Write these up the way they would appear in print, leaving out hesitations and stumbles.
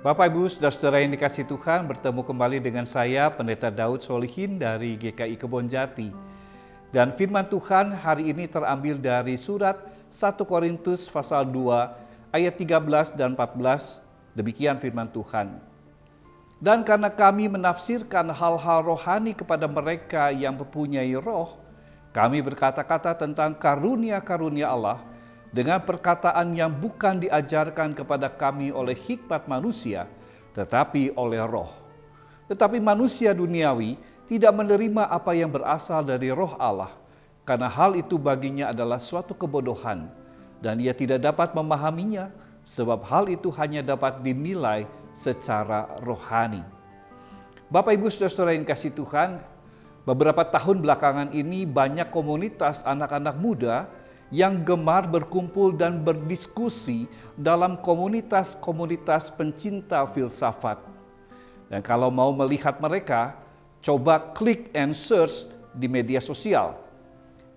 Bapak, Ibu, Saudara-saudara yang dikasihi Tuhan, bertemu kembali dengan saya, Pendeta Daud Solihin dari GKI Kebonjati. Dan firman Tuhan hari ini terambil dari surat 1 Korintus pasal 2 ayat 13 dan 14. Demikian firman Tuhan. Dan karena kami menafsirkan hal-hal rohani kepada mereka yang mempunyai roh, kami berkata-kata tentang karunia-karunia Allah dengan perkataan yang bukan diajarkan kepada kami oleh hikmat manusia, tetapi oleh roh. Tetapi manusia duniawi tidak menerima apa yang berasal dari roh Allah, karena hal itu baginya adalah suatu kebodohan, dan ia tidak dapat memahaminya, sebab hal itu hanya dapat dinilai secara rohani. Bapak, Ibu, Saudara-saudara yang kasih Tuhan, beberapa tahun belakangan ini banyak komunitas anak-anak muda yang gemar berkumpul dan berdiskusi dalam komunitas-komunitas pencinta filsafat. Dan kalau mau melihat mereka, coba klik and search di media sosial.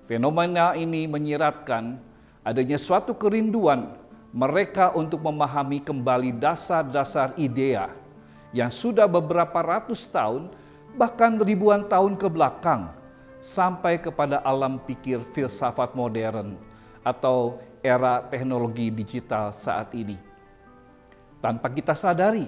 Fenomena ini menyiratkan adanya suatu kerinduan mereka untuk memahami kembali dasar-dasar idea yang sudah beberapa ratus tahun, bahkan ribuan tahun ke belakang, sampai kepada alam pikir filsafat modern atau era teknologi digital saat ini. Tanpa kita sadari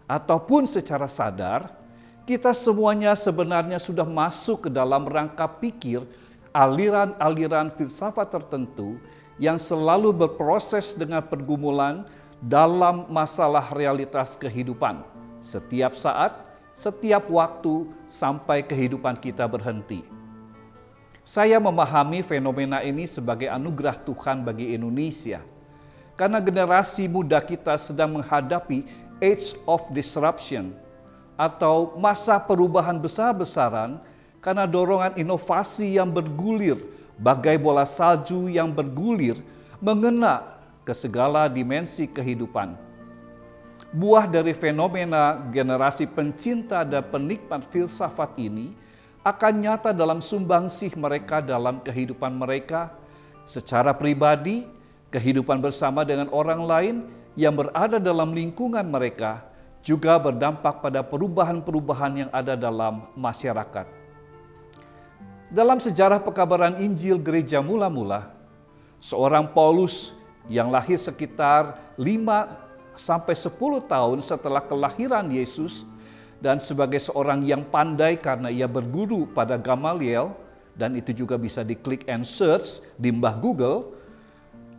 ataupun secara sadar, kita semuanya sebenarnya sudah masuk ke dalam rangka pikir aliran-aliran filsafat tertentu yang selalu berproses dengan pergumulan dalam masalah realitas kehidupan setiap saat, setiap waktu, sampai kehidupan kita berhenti. Saya memahami fenomena ini sebagai anugerah Tuhan bagi Indonesia, karena generasi muda kita sedang menghadapi age of disruption atau masa perubahan besar-besaran karena dorongan inovasi yang bergulir bagai bola salju yang bergulir mengena ke segala dimensi kehidupan. Buah dari fenomena generasi pencinta dan penikmat filsafat ini akan nyata dalam sumbangsih mereka dalam kehidupan mereka secara pribadi, kehidupan bersama dengan orang lain yang berada dalam lingkungan mereka, juga berdampak pada perubahan-perubahan yang ada dalam masyarakat. Dalam sejarah pekabaran Injil gereja mula-mula, seorang Paulus yang lahir sekitar 5-10 tahun setelah kelahiran Yesus, dan sebagai seorang yang pandai karena ia berguru pada Gamaliel, dan itu juga bisa diklik and search di mbah Google,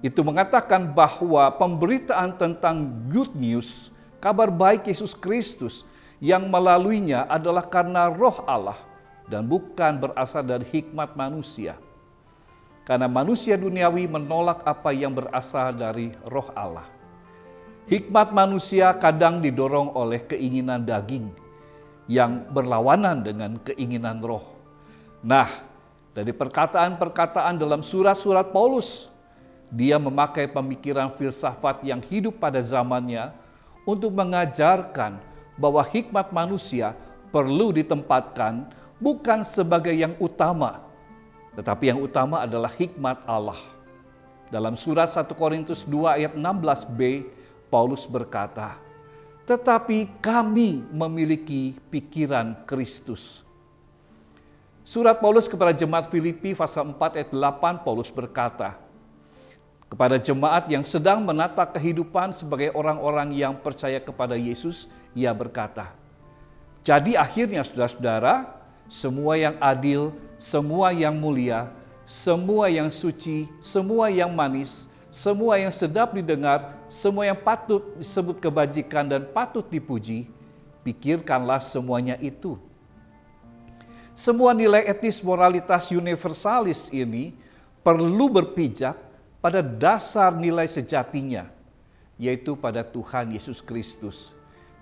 itu mengatakan bahwa pemberitaan tentang good news, kabar baik Yesus Kristus yang melaluinya adalah karena roh Allah dan bukan berasal dari hikmat manusia. Karena manusia duniawi menolak apa yang berasal dari roh Allah. Hikmat manusia kadang didorong oleh keinginan daging yang berlawanan dengan keinginan roh. Nah, dari perkataan-perkataan dalam surat-surat Paulus, dia memakai pemikiran filsafat yang hidup pada zamannya untuk mengajarkan bahwa hikmat manusia perlu ditempatkan bukan sebagai yang utama, tetapi yang utama adalah hikmat Allah. Dalam surat 1 Korintus 2 ayat 16b, Paulus berkata, "Tetapi kami memiliki pikiran Kristus." Surat Paulus kepada jemaat Filipi pasal 4 ayat 8, Paulus berkata, kepada jemaat yang sedang menata kehidupan sebagai orang-orang yang percaya kepada Yesus, ia berkata, "Jadi akhirnya saudara-saudara, semua yang adil, semua yang mulia, semua yang suci, semua yang manis, semua yang sedap didengar, semua yang patut disebut kebajikan dan patut dipuji, pikirkanlah semuanya itu." Semua nilai etis moralitas universalis ini perlu berpijak pada dasar nilai sejatinya, yaitu pada Tuhan Yesus Kristus.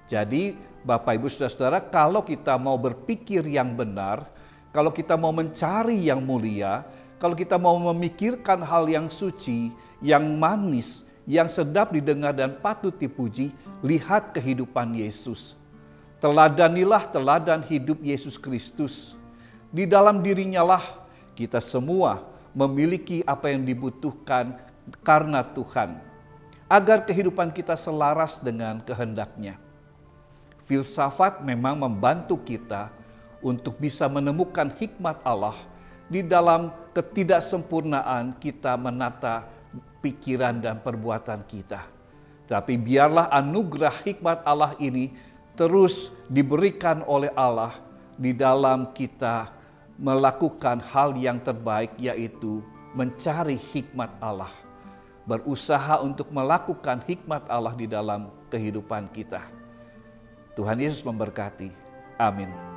Jadi Bapak, Ibu, Saudara-saudara, kalau kita mau berpikir yang benar, kalau kita mau mencari yang mulia, kalau kita mau memikirkan hal yang suci, yang manis, yang sedap didengar dan patut dipuji, lihat kehidupan Yesus. Teladanilah teladan hidup Yesus Kristus. Di dalam dirinya lah kita semua memiliki apa yang dibutuhkan karena Tuhan, agar kehidupan kita selaras dengan kehendak-Nya. Filsafat memang membantu kita untuk bisa menemukan hikmat Allah di dalam ketidaksempurnaan kita menata pikiran dan perbuatan kita. Tapi biarlah anugerah hikmat Allah ini terus diberikan oleh Allah di dalam kita melakukan hal yang terbaik, yaitu mencari hikmat Allah. Berusaha untuk melakukan hikmat Allah di dalam kehidupan kita. Tuhan Yesus memberkati. Amin.